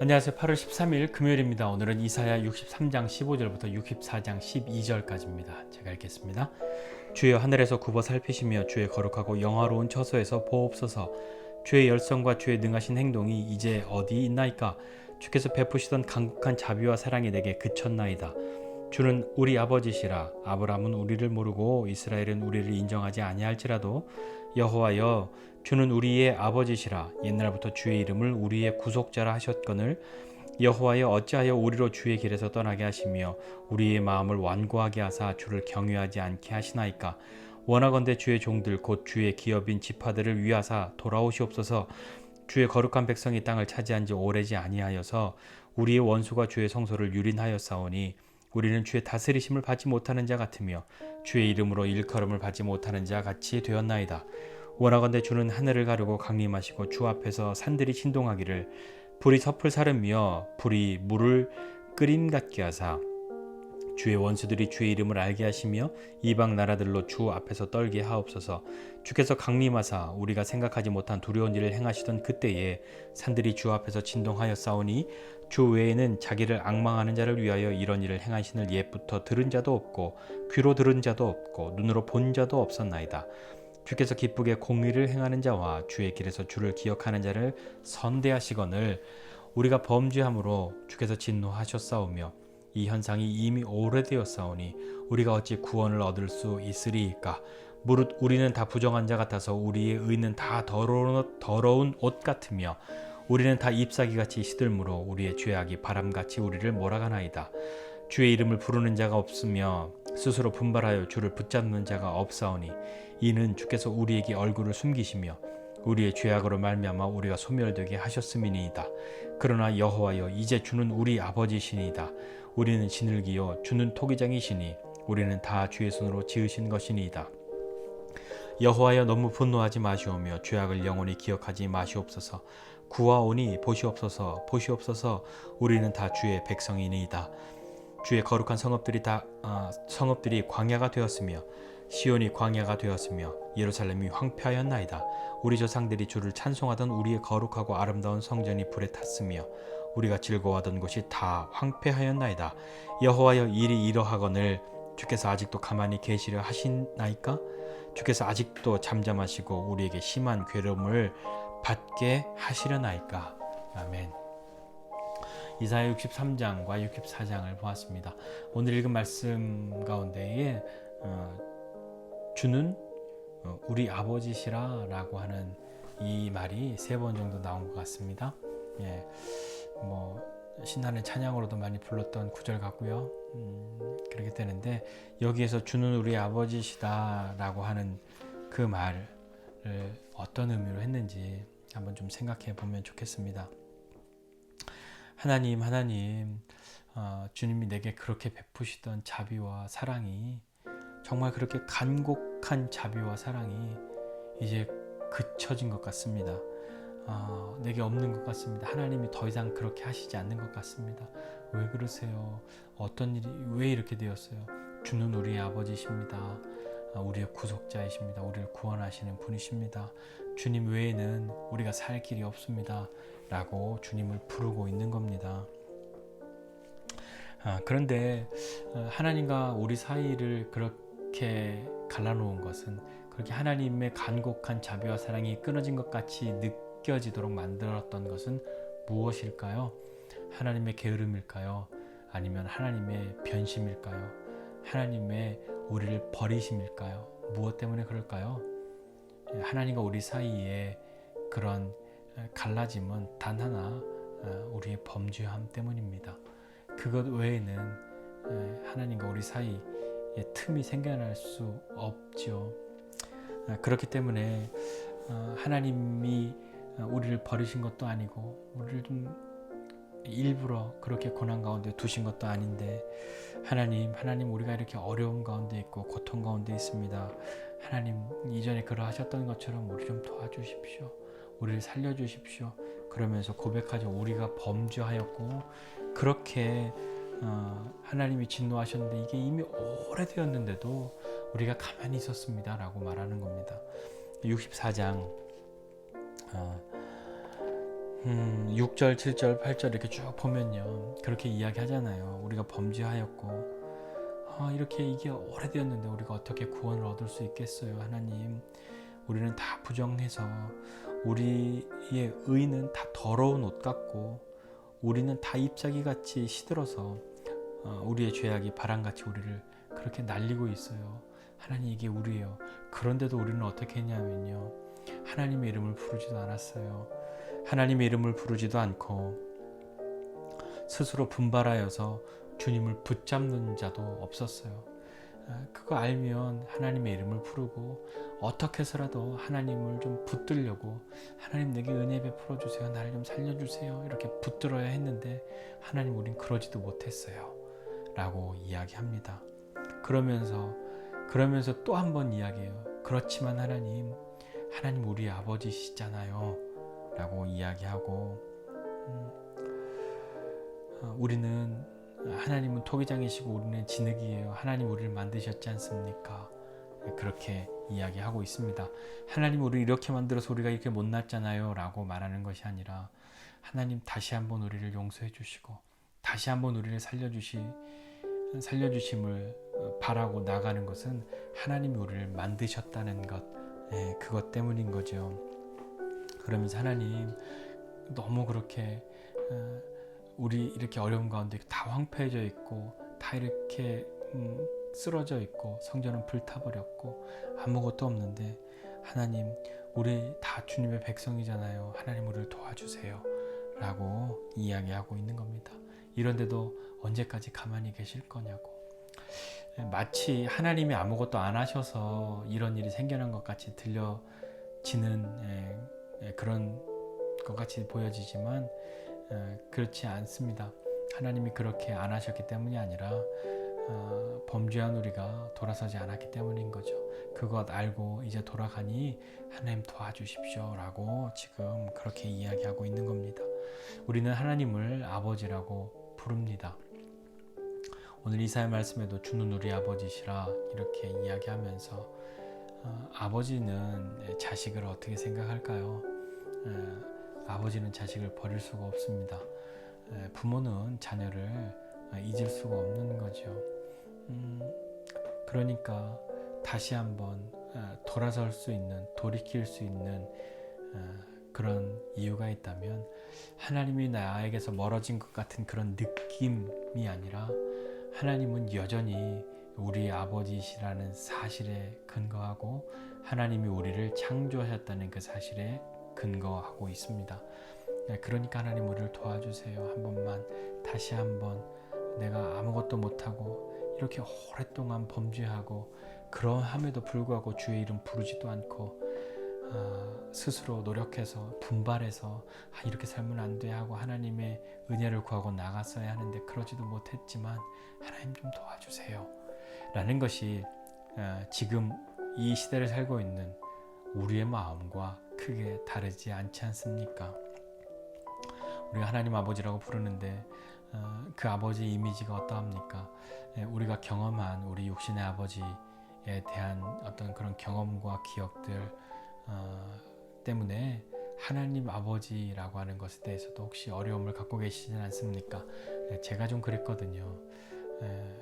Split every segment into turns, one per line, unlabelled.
안녕하세요. 8월 13일 금요일입니다. 오늘은 이사야 63장 15절부터 64장 12절까지입니다. 제가 읽겠습니다. 주여 하늘에서 굽어 살피시며 주의 거룩하고 영화로운 처소에서 보옵소서. 주의 열성과 주의 능하신 행동이 이제 어디 있나이까? 주께서 베푸시던 강국한 자비와 사랑이 내게 그쳤나이다. 주는 우리 아버지시라. 아브라함은 우리를 모르고 이스라엘은 우리를 인정하지 아니할지라도 여호와여, 주는 우리의 아버지시라. 옛날부터 주의 이름을 우리의 구속자라 하셨거늘 여호와여, 어찌하여 우리로 주의 길에서 떠나게 하시며 우리의 마음을 완고하게 하사 주를 경외하지 않게 하시나이까? 원하건대 주의 종들 곧 주의 기업인 지파들을 위하사 돌아오시옵소서. 주의 거룩한 백성이 땅을 차지한 지 오래지 아니하여서 우리의 원수가 주의 성소를 유린하였사오니 우리는 주의 다스리심을 받지 못하는 자 같으며 주의 이름으로 일컬음을 받지 못하는 자 같이 되었나이다. 원하건대 주는 하늘을 가르고 강림하시고 주 앞에서 산들이 진동하기를 불이 섭을 사르며 불이 물을 끓임 같게 하사 주의 원수들이 주의 이름을 알게 하시며 이방 나라들로 주 앞에서 떨게 하옵소서. 주께서 강림하사 우리가 생각하지 못한 두려운 일을 행하시던 그때에 산들이 주 앞에서 진동하였사오니 주 외에는 자기를 앙망하는 자를 위하여 이런 일을 행하시는 옛부터 들은 자도 없고 귀로 들은 자도 없고 눈으로 본 자도 없었나이다. 주께서 기쁘게 공의를 행하는 자와 주의 길에서 주를 기억하는 자를 선대하시거늘 우리가 범죄함으로 주께서 진노하셨사오며 이 현상이 이미 오래되었사오니 우리가 어찌 구원을 얻을 수 있으리이까? 무릇 우리는 다 부정한 자 같아서 우리의 의는 다 더러운 옷 같으며 우리는 다 잎사귀같이 시들므로 우리의 죄악이 바람같이 우리를 몰아가나이다. 주의 이름을 부르는 자가 없으며 스스로 분발하여 주를 붙잡는 자가 없사오니 이는 주께서 우리에게 얼굴을 숨기시며 우리의 죄악으로 말미암아 우리가 소멸되게 하셨음이니이다. 그러나 여호와여, 이제 주는 우리 아버지시니이다. 우리는 지늘기요 주는 토기장이시니 우리는 다 주의 손으로 지으신 것이니이다. 여호와여, 너무 분노하지 마시오며 죄악을 영원히 기억하지 마시옵소서. 구하오니 보시옵소서, 보시옵소서. 우리는 다 주의 백성이니이다. 주의 거룩한 성읍들이 광야가 되었으며 시온이 광야가 되었으며 예루살렘이 황폐하였나이다. 우리 조상들이 주를 찬송하던 우리의 거룩하고 아름다운 성전이 불에 탔으며 우리가 즐거워하던 곳이 다 황폐하였나이다. 여호와여, 일이 이러하거늘 주께서 아직도 가만히 계시려 하시나이까? 주께서 아직도 잠잠하시고 우리에게 심한 괴로움을 받게 하시려나이까? 아멘. 이사야 63장과 64장을 보았습니다. 오늘 읽은 말씀 가운데에 주는 우리 아버지시라 라고 하는 이 말이 3번 정도 나온 것 같습니다. 예, 신나는 찬양으로도 많이 불렀던 구절 같고요. 그렇게 되는데 여기에서 주는 우리 아버지시다 라고 하는 그 말을 어떤 의미로 했는지 한번 좀 생각해 보면 좋겠습니다. 하나님, 주님이 내게 그렇게 베푸시던 자비와 사랑이, 정말 그렇게 간곡한 자비와 사랑이 이제 그쳐진 것 같습니다. 내게 없는 것 같습니다. 하나님이 더 이상 그렇게 하시지 않는 것 같습니다. 왜 그러세요? 어떤 일이 왜 이렇게 되었어요? 주는 우리의 아버지십니다. 우리의 구속자이십니다. 우리를 구원하시는 분이십니다. 주님 외에는 우리가 살 길이 없습니다. 라고 주님을 부르고 있는 겁니다. 그런데 하나님과 우리 사이를 그렇게 갈라놓은 것은, 그렇게 하나님의 간곡한 자비와 사랑이 끊어진 것 같이 느껴지도록 만들었던 것은 무엇일까요? 하나님의 게으름일까요? 아니면 하나님의 변심일까요? 하나님의 우리를 버리심일까요? 무엇 때문에 그럴까요? 하나님과 우리 사이에 그런 갈라짐은 단 하나, 우리의 범죄함 때문입니다. 그것 외에는 하나님과 우리 사이에 틈이 생겨날 수 없죠. 그렇기 때문에 하나님이 우리를 버리신 것도 아니고 우리를 좀 일부러 그렇게 고난 가운데 두신 것도 아닌데, 하나님 우리가 이렇게 어려움 가운데 있고 고통 가운데 있습니다. 하나님, 이전에 그러하셨던 것처럼 우리 좀 도와주십시오. 우리를 살려주십시오. 그러면서 고백하죠. 우리가 범죄하였고 그렇게 하나님이 진노하셨는데 이게 이미 오래되었는데도 우리가 가만히 있었습니다 라고 말하는 겁니다. 64장 6절, 7절, 8절 이렇게 쭉 보면요. 그렇게 이야기하잖아요. 우리가 범죄하였고 이렇게 이게 오래되었는데 우리가 어떻게 구원을 얻을 수 있겠어요. 하나님, 우리는 다 부정해서 우리의 의는 다 더러운 옷 같고 우리는 다 잎사귀 같이 시들어서 우리의 죄악이 바람같이 우리를 그렇게 날리고 있어요. 하나님, 이게 우리예요. 그런데도 우리는 어떻게 했냐면요, 하나님의 이름을 부르지도 않았어요. 하나님의 이름을 부르지도 않고 스스로 분발하여서 주님을 붙잡는 자도 없었어요. 그거 알면 하나님의 이름을 부르고 어떻게 해서라도 하나님을 좀 붙들려고, 하나님 내게 은혜 베풀어 주세요, 나를 좀 살려주세요, 이렇게 붙들어야 했는데 하나님, 우린 그러지도 못했어요 라고 이야기합니다. 그러면서 또 한 번 이야기해요. 그렇지만 하나님 우리 아버지시잖아요 라고 이야기하고, 우리는, 하나님은 토기장이시고 우리는 진흙이에요. 하나님 우리를 만드셨지 않습니까? 그렇게 이야기하고 있습니다. 하나님 우리를 이렇게 만들어서 우리가 이렇게 못났잖아요 라고 말하는 것이 아니라, 하나님 다시 한번 우리를 용서해 주시고 다시 한번 우리를 살려주심을 바라고 나가는 것은 하나님이 우리를 만드셨다는 것, 그것 때문인 거죠. 그러면서 하나님, 너무 그렇게 우리 이렇게 어려운 가운데 다 황폐해져 있고 다 이렇게 쓰러져 있고 성전은 불타버렸고 아무것도 없는데, 하나님 우리 다 주님의 백성이잖아요. 하나님 우리를 도와주세요 라고 이야기하고 있는 겁니다. 이런데도 언제까지 가만히 계실 거냐고. 마치 하나님이 아무것도 안 하셔서 이런 일이 생겨난 것 같이 들려지는 그런 것 같이 보여지지만 그렇지 않습니다. 하나님이 그렇게 안 하셨기 때문이 아니라 범죄한 우리가 돌아서지 않았기 때문인 거죠. 그것 알고 이제 돌아가니 하나님 도와주십시오 라고 지금 그렇게 이야기하고 있는 겁니다. 우리는 하나님을 아버지라고 부릅니다. 오늘 이사야 말씀에도 주는 우리 아버지시라 이렇게 이야기하면서, 아버지는 자식을 어떻게 생각할까요? 아버지는 자식을 버릴 수가 없습니다. 부모는 자녀를 잊을 수가 없는 거죠. 그러니까 다시 한번 돌아설 수 있는, 돌이킬 수 있는 그런 이유가 있다면, 하나님이 나에게서 멀어진 것 같은 그런 느낌이 아니라, 하나님은 여전히 우리 아버지시라는 사실에 근거하고 하나님이 우리를 창조하셨다는 그 사실에 근거하고 있습니다. 그러니까 하나님 우리를 도와주세요. 한 번만, 다시 한번, 내가 아무것도 못하고 이렇게 오랫동안 범죄하고 그러함에도 불구하고 주의 이름 부르지도 않고 스스로 노력해서 분발해서 이렇게 살면 안 돼 하고 하나님의 은혜를 구하고 나갔어야 하는데 그러지도 못했지만 하나님 좀 도와주세요 라는 것이 지금 이 시대를 살고 있는 우리의 마음과 크게 다르지 않지 않습니까? 우리가 하나님 아버지라고 부르는데 그 아버지 이미지가 어떠합니까? 우리가 경험한 우리 육신의 아버지에 대한 어떤 그런 경험과 기억들 때문에 하나님 아버지라고 하는 것에 대해서도 혹시 어려움을 갖고 계시진 않습니까? 제가 좀 그랬거든요.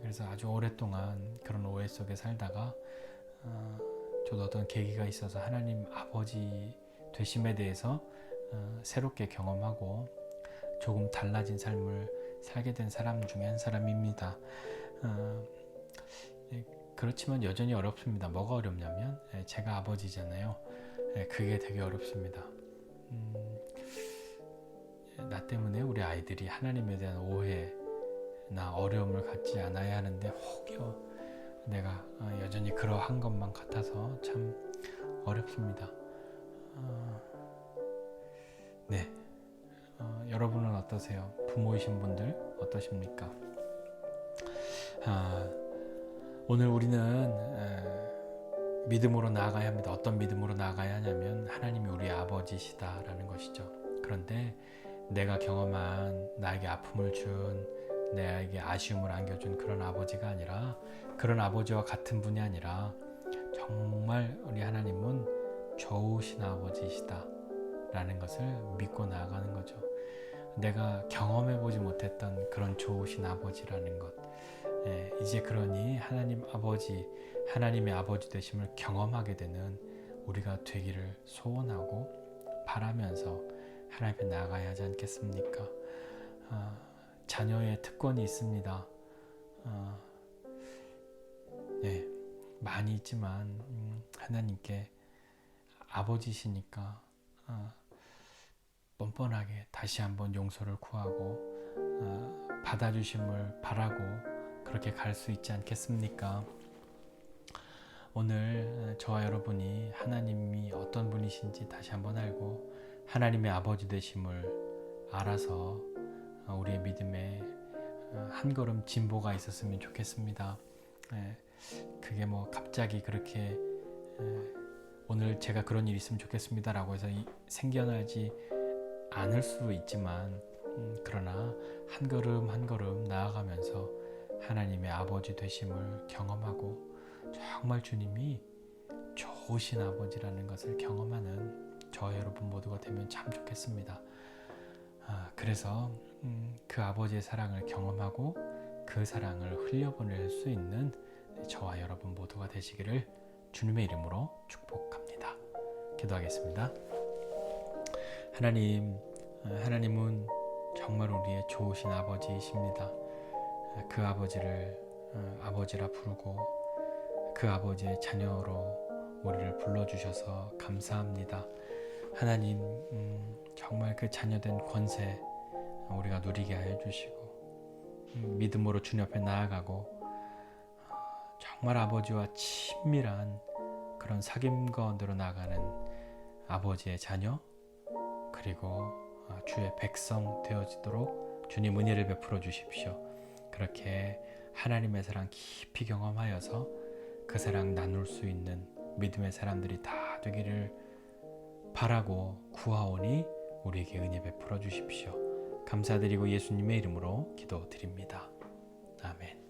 그래서 아주 오랫동안 그런 오해 속에 살다가 저도 어떤 계기가 있어서 하나님 아버지 되심에 대해서 새롭게 경험하고 조금 달라진 삶을 살게 된 사람 중에 한 사람입니다. 그렇지만 여전히 어렵습니다. 뭐가 어렵냐면 제가 아버지잖아요. 그게 되게 어렵습니다. 나 때문에 우리 아이들이 하나님에 대한 오해나 어려움을 갖지 않아야 하는데 혹여 내가 여전히 그러한 것만 같아서 참 어렵습니다. 네, 여러분은 어떠세요? 부모이신 분들 어떠십니까? 오늘 우리는 믿음으로 나아가야 합니다. 어떤 믿음으로 나아가야 하냐면 하나님이 우리 아버지시다라는 것이죠. 그런데 내가 경험한, 나에게 아픔을 준, 나에게 아쉬움을 안겨준 그런 아버지가 아니라, 그런 아버지와 같은 분이 아니라 정말 우리 하나님은 좋으신 아버지시다 라는 것을 믿고 나아가는 거죠. 내가 경험해보지 못했던 그런 좋으신 아버지라는 것, 이제 그러니 하나님의 아버지 되심을 경험하게 되는 우리가 되기를 소원하고 바라면서 하나님 앞에 나아가야 하지 않겠습니까? 자녀의 특권이 있습니다. 많이 있지만 하나님께 아버지시니까 뻔뻔하게 다시 한번 용서를 구하고 받아주심을 바라고 그렇게 갈 수 있지 않겠습니까? 오늘 저와 여러분이 하나님이 어떤 분이신지 다시 한번 알고 하나님의 아버지 되심을 알아서 우리의 믿음에 한 걸음 진보가 있었으면 좋겠습니다. 그게 뭐 갑자기 그렇게 오늘 제가 그런 일이 있으면 좋겠습니다 라고 해서 생겨나지 않을 수 있지만 그러나 한 걸음 한 걸음 나아가면서 하나님의 아버지 되심을 경험하고 정말 주님이 좋으신 아버지라는 것을 경험하는 저와 여러분 모두가 되면 참 좋겠습니다. 그래서 그 아버지의 사랑을 경험하고 그 사랑을 흘려보낼 수 있는 저와 여러분 모두가 되시기를 주님의 이름으로 축복합니다. 기도하겠습니다. 하나님은 정말 우리의 좋으신 아버지이십니다. 그 아버지를 아버지라 부르고 그 아버지의 자녀로 우리를 불러주셔서 감사합니다. 하나님, 정말 그 자녀된 권세 우리가 누리게 하여 주시고 믿음으로 주님 앞에 나아가고 정말 아버지와 친밀한 그런 사귐건으로 나가는 아버지의 자녀 그리고 주의 백성 되어지도록 주님 은혜를 베풀어 주십시오. 그렇게 하나님의 사랑 깊이 경험하여서 그 사랑 나눌 수 있는 믿음의 사람들이 다 되기를 바라고 구하오니 우리에게 은혜 베풀어 주십시오. 감사드리고 예수님의 이름으로 기도드립니다. 아멘.